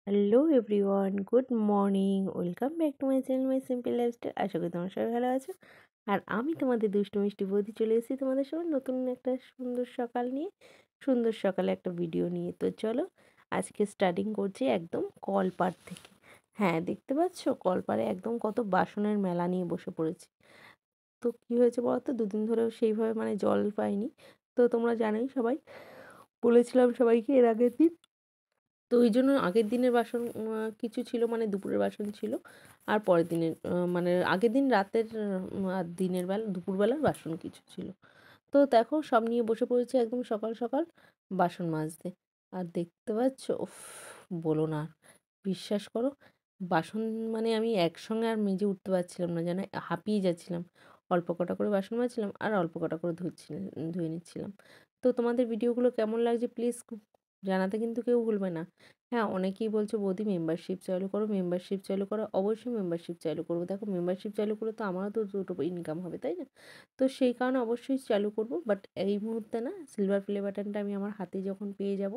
Hello everyone, good morning. Welcome back to my channel my simple lifestyle. আশা করি তোমরা সবাই ভালো আছো। আর আমি তোমাদের দুষ্টু মিষ্টি বৌদি চলে এসেছি তোমাদের সঙ্গে নতুন একটা সুন্দর সকাল নিয়ে, সুন্দর সকালে একটা ভিডিও নিয়ে। তো চলো আজকে স্টার্টিং করছি একদম কলপাড় থেকে। হ্যাঁ, দেখতে পাচ্ছ কলপাড়ে একদম কত বাসনের মেলা নিয়ে বসে পড়েছি। তো কী হয়েছে বলো তো, দুদিন ধরেও সেইভাবে জল পাইনি। তো তোমরা জানোই সবাই, বলেছিলাম সবাইকে এর আগের দিন। তো ওই জন্য আগের দিনের বাসন কিছু ছিল, দুপুরের বাসন ছিল। আর পরের দিনের আগের দিন রাতের আর দিনের বেলা দুপুরবেলার বাসন কিছু ছিল। তো দেখো সব নিয়ে বসে পড়েছি একদম সকাল সকাল বাসন মাজতে। আর দেখতে পাচ্ছ, উফ, বলো না আর। বিশ্বাস করো, বাসন আমি একসঙ্গে আর মেজে উঠতে পারছিলাম না, যেন হাঁপিয়ে যাচ্ছিলাম। অল্প কটা করে বাসন মাজছিলাম আর অল্প কটা করে ধুয়ে নিচ্ছিলাম। তো তোমাদের ভিডিওগুলো কেমন লাগছে প্লিজ জানাতে কিন্তু কেউ ভুলবে না। হ্যাঁ, অনেকেই বলছো বৌদি মেম্বারশিপ চালু করো, মেম্বারশিপ চালু করো। অবশ্যই মেম্বারশিপ চালু করবো। দেখো মেম্বারশিপ চালু করলে তো আমারও তো দুটো ইনকাম হবে, তাই না? তো সেই কারণে অবশ্যই চালু করব, বাট এই মুহূর্তে না। সিলভার প্লে বাটনটা আমি আমার হাতে যখন পেয়ে যাব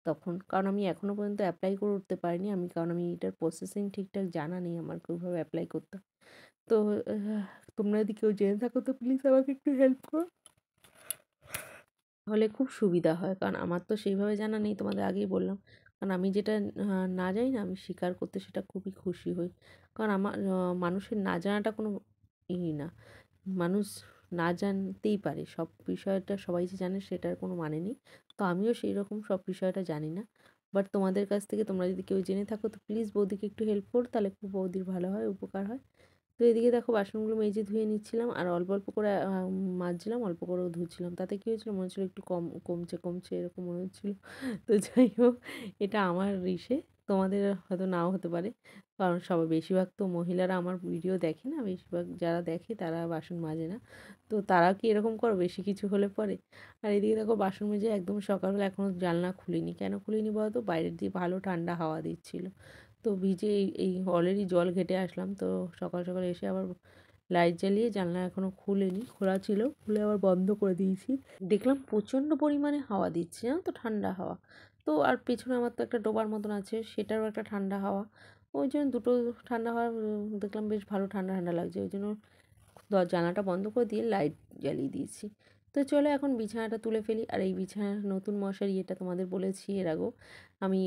তখন, কারণ আমি এখনও পর্যন্ত অ্যাপ্লাই করে উঠতে পারিনি। কারণ আমি এটার প্রসেসিং ঠিকঠাক জানা নেই আমার কীভাবে অ্যাপ্লাই করতে হয়। তো তোমরা যদি কেউ জেনে থাকো তো প্লিজ আমাকে একটু হেল্প করো, হলে খুব সুবিধা হয়। কারণ আমার তো সেইভাবে জানা নেই, তোমাদের আগেই বললাম। কারণ আমি যেটা না জানি না, আমি স্বীকার করতে সেটা খুবই খুশি হই। কারণ আমার মানুষের না জানাটা কোনো না। মানুষ না জানতেই পারে, সব বিষয়টা সবাই যে জানে সেটার কোনো মানে নেই। তো আমিও সেই রকম সব বিষয়টা জানি না। বাট তোমাদের কাছ থেকে তোমরা যদি কেউ জেনে থাকো তো প্লিজ বৌদিকে একটু হেল্প করো, তাহলে খুব বৌদির ভালো হয়, উপকার হয়। তো এদিকে দেখো বাসনগুলো মেজে ধুয়ে নিচ্ছিলাম আর অল্প অল্প করে মাজছিলাম, অল্প করেও ধুচ্ছিলাম। তাতে কী হয়েছিলো, মনে হচ্ছিলো একটু কমছে কমছে এরকম মনে হচ্ছিলো। তো যাই হোক, এটা আমার ইসে, তোমাদের হয়তো নাও হতে পারে। কারণ সবাই বেশিরভাগ তো মহিলারা আমার ভিডিও দেখে না, বেশিরভাগ যারা দেখে তারা বাসন মাজে না। তো তারা কি এরকম করো বেশি কিছু হলে পরে? আর এদিকে দেখো বাসন মেজে একদম সকালবেলা এখনও জানলা খুলিনি। কেন খুলিনি বলো তো? বাইরের দিয়ে ভালো ঠান্ডা হাওয়া দিচ্ছিলো। তো ভিজে এই অলরেডি জল ঘেঁটে আসলাম। তো সকাল সকাল এসে আবার লাইট জ্বালিয়ে, জানলা এখনও খুলিনি, খোলা ছিল, খুলে আবার বন্ধ করে দিয়েছি। দেখলাম প্রচণ্ড পরিমাণে হাওয়া দিচ্ছে, জানো তো, ঠান্ডা হাওয়া। তো আর পেছনে আমার তো একটা ডোবার মতন আছে, সেটারও একটা ঠান্ডা হাওয়া। ওই জন্য দুটো ঠান্ডা হাওয়া দেখলাম বেশ ভালো ঠান্ডা ঠান্ডা লাগছে। ওই জন্য জানালাটা বন্ধ করে দিয়ে লাইট জ্বালিয়ে দিয়েছি। তো চলো এখন বিছানাটা তুলে ফেলি। আর এই বিছানার নতুন মশারি, এটা তোমাদের বলেছি এর আগেও। আমি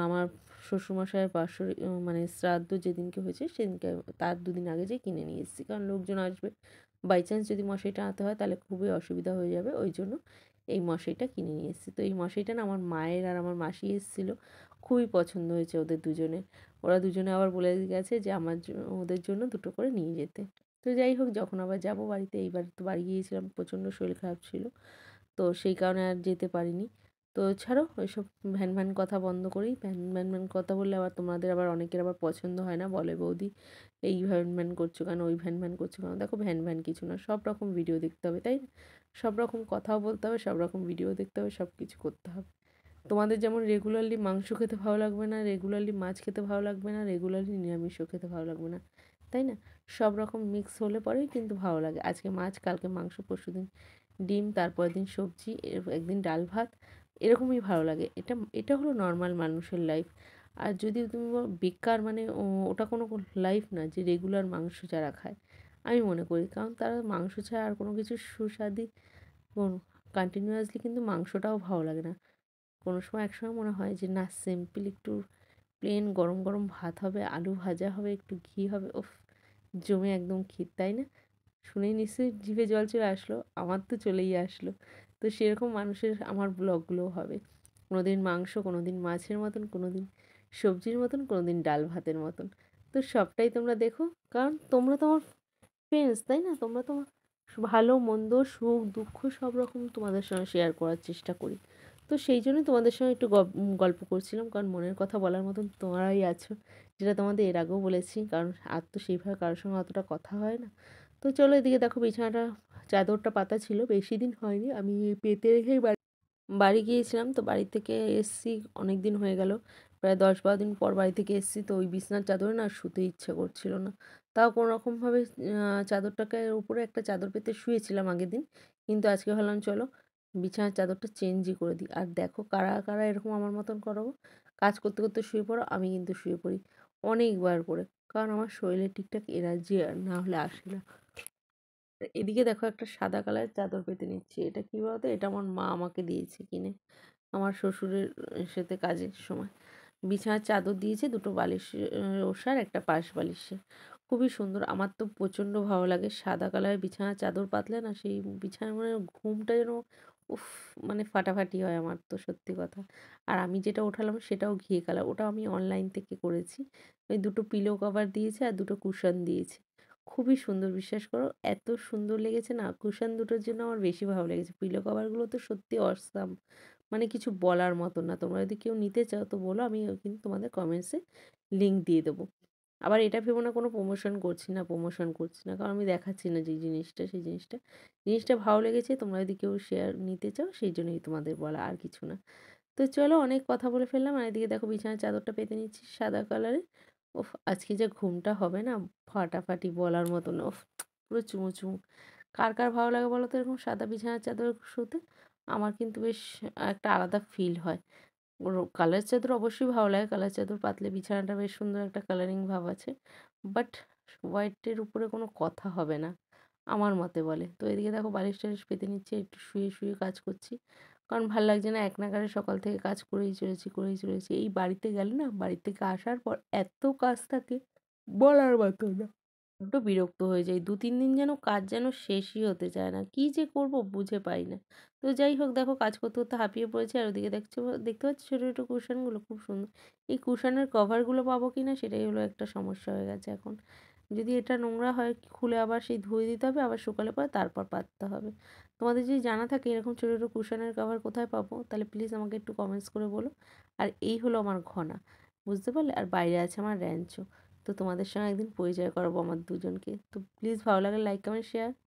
আমার শ্বশুরমশাইয়ের বাৎসরিক শ্রাদ্ধ যেদিনকে হয়েছে সেদিনকে, তার দুদিন আগে যে কিনে নিয়ে এসেছি। কারণ লোকজন আসবে, বাই চান্স যদি মশারিটা আনতে হয় তাহলে খুবই অসুবিধা হয়ে যাবে। ওই জন্য এই মশারিটা কিনে নিয়ে এসেছি। তো এই মশারিটা না আমার মায়ের আর আমার মাসি এসেছিলো, খুবই পছন্দ হয়েছে ওদের দুজনের। ওরা দুজনে আবার বলে গেছে যে ওদের জন্য দুটো করে নিয়ে যেতে। তো যাই হোক, যখন আবার যাব বাড়িতে, এইবার তো বাড়ি গিয়েছিলাম, প্রচণ্ড শরীর খারাপ ছিল, তো সেই কারণে আর যেতে পারিনি। তো ছাড়ো ওইসব ভ্যান ভ্যান কথা বন্ধ করি। ভ্যান ভ্যান কথা বললে আবার তোমাদের আবার অনেকের আবার পছন্দ হয় না, বলে বৌদি এই ভ্যান ভ্যান করছো কেন, ওই ভ্যান ভ্যান করছো কেন। দেখো ভ্যান ভ্যান কিছু না, সব রকম ভিডিও দেখতে হবে, তাই না? সব রকম কথাও বলতে হবে, সব রকম ভিডিও দেখতে হবে, সব কিছু করতে হবে। তোমাদের যেমন রেগুলারলি মাংস খেতে ভালো লাগবে না, রেগুলারলি মাছ খেতে ভালো লাগবে না, রেগুলারলি নিরামিষও খেতে ভালো লাগবে না, তাই না? সব রকম মিক্স হলে পরেই কিন্তু ভালো লাগে। আজকে মাছ, কালকে মাংস, পরশুদিন ডিম, তারপরের দিন সবজি, একদিন ডাল ভাত, এরকমই ভালো লাগে। এটা এটা হলো নর্মাল মানুষের লাইফ। আর যদি তুমি বেকার ওটা কোনো লাইফ না যে রেগুলার মাংস যারা খায়, আমি মনে করি। কারণ তারা মাংস ছাড়া আর কোনো কিছু সুস্বাদু কন্টিনিউয়াসলি কিন্তু মাংসটাও ভালো লাগে না। কোনো সময় একসময় মনে হয় যে না, সিম্পল একটু প্লেন গরম গরম ভাত হবে, আলু ভাজা হবে, একটু ঘি হবে, উফ, জমে একদম ক্ষীর, তাই না? শুনেই নিশ্চয়ই জিভে জল চলে আসলো, আমার তো চলেই আসলো। তো সেরকম মানুষের আমার ব্লগগুলোও হবে। কোনো দিন মাংস, কোনো দিন মাছের মতন, কোনো দিন সবজির মতন, কোনো দিন ডাল ভাতের মতন। তো সবটাই তোমরা দেখো, কারণ তোমরা তো আমার ফ্রেন্ডস, তাই না? তোমরা তোমার ভালো মন্দ সুখ দুঃখ সব রকম তোমাদের সঙ্গে শেয়ার করার চেষ্টা করি। তো সেই জন্যই তোমাদের সঙ্গে একটু গল্প করছিলাম, কারণ মনের কথা বলার মতন তোমরাই আছো, যেটা তোমাদের এর আগেও বলেছি। কারণ আর তো সেইভাবে কারোর সঙ্গে অতটা কথা হয় না। তো চলো এদিকে দেখো বিছানাটা, চাদরটা পাতা ছিল, বেশি দিন হয়নি, আমি পেতে রেখেই বাড়ি গিয়েছিলাম। তো বাড়ি থেকে এসছি, অনেক দিন হয়ে গেল, প্রায় 10-12 দিন পর বাড়ি থেকে এসছি। তো ওই বিছানার চাদরে না শুতে ইচ্ছে করছিল না। তাও কোনো রকমভাবে চাদরটাকে উপরে একটা চাদর পেতে শুয়েছিলাম আগের দিন। কিন্তু আজকে ভাবলাম চলো বিছানার চাদরটা চেঞ্জই করে দিই। আর দেখো কারা কারা এরকম আমার মতন করো, কাজ করতে, করতে শুয়ে পড়ো, আমি কিন্তু শুয়ে পড়ি অনেকবার করে। কারণ আমার শরীরে ঠিকঠাক এনার্জি না হলে আসে না। এদিকে দেখো একটা সাদা কালারের চাদর পেতে নিচ্ছি। এটা কি বলতো? এটা আমার মা আমাকে দিয়েছে কিনে। আমার শ্বশুরের সাথে কাজের সময়। বিছানার চাদর দিয়েছে, দুটো বালিশের ওষার, একটা পাশ বালিশের। খুবই সুন্দর। আমার তো প্রচণ্ড ভালো লাগে সাদা কালারের বিছানার চাদর পাতলে না, সেই বিছানার মানে ঘুমটা যেন উফ! মানে ফাটাফাটি হয় আমার তো, সত্যি কথা। আর আমি যেটা ওঠালাম সেটাও ঘিয়ে কালার। ওটাও আমি অনলাইন থেকে করেছি। ওই দুটো পিলো কভার দিয়েছে আর দুটো কুশন দিয়েছে। খুবই সুন্দর, বিশ্বাস করো এত সুন্দর লেগেছে না, কুশন দুটোর জন্য আমার বেশি ভালো লেগেছে। পিলো কভারগুলো তো সত্যি অসাম। মানে কিছু বলার মতো না। তোমরা যদি কেউ নিতে চাও তো বলো, আমি কিন্তু তোমাদের কমেন্টসে লিঙ্ক দিয়ে দেবো। আবার এটা ভেবো না কোনো প্রমোশন করছি না, প্রমোশন করছি না। কারণ আমি দেখাচ্ছি না যেই জিনিসটা, সেই জিনিসটা। জিনিসটা ভালো লেগেছে, তোমরা যদি কেউ শেয়ার নিতে চাও সেই জন্যই তোমাদের বলা, আর কিছু না। তো চলো, অনেক কথা বলে ফেললাম। আর এদিকে দেখো বিছানার চাদরটা পেতে নিচ্ছি সাদা কালারের। উফ! আজকে যে ঘুমটা হবে না ফাটাফাটি, বলার মতো না। উফ! পুরো চুমু, চুমু। কার, কার ভালো লাগে বলো তো এরকম সাদা বিছানার চাদরে শুতে? আমার কিন্তু বেশ একটা আলাদা ফিল হয়। কালার চাদর অবশ্যই ভালো লাগে। কালার চাদর পাতলে বিছানাটা বেশ সুন্দর একটা কালারিং ভাব আছে। বাট হোয়াইটের উপরে কোনো কথা হবে না, আমার মতে বলে। তো এদিকে দেখো বালিশ-টালিশ পেতে নিচ্ছি, একটু শুয়ে, শুয়ে কাজ করছি। কারণ ভাল লাগছে না, এক নাগাড়ে সকাল থেকে কাজ করেই চলেছি, করেই চলেছি। এই বাড়িতে গেলে না, বাড়ি থেকে আসার পর এত কাজ থাকে বলার মতো না। বড্ড বিরক্ত হয়ে যাই। ২-৩ দিন যেন কাজ যেন শেষই হতে চায় না। কি যে করব বুঝে পাই না। তো যাই হোক, দেখো কাজ করতে, করতে হাঁপিয়ে পড়েছি। আর ওদিকে দেখতে পাচ্ছ ছোট, ছোট কুশনগুলো খুব সুন্দর। এই কুশনের কভারগুলো পাবো কিনা সেটাই হলো একটা সমস্যা হয়ে গেছে এখন। যদি এটা নোংরা হয় খুলে আবার সেই ধুয়ে দিতে হবে, আবার শুকালে পরে তারপর পাততে হবে। তোমাদের যদি জানা থাকে এরকম ছোট, ছোট কুশনের কভার কোথায় পাবো, তাহলে প্লিজ আমাকে একটু কমেন্টস করে বলো। আর এই হলো আমার ঘনা। বুঝতে পারলে? আর বাইরে আছে আমার র্যাঞ্চো। তো তোমাদের সঙ্গে একদিন পরিচয় করাবো আমার দুজনকে। তো প্লিজ ভালো লাগলে লাইক, কমেন্ট, শেয়ার।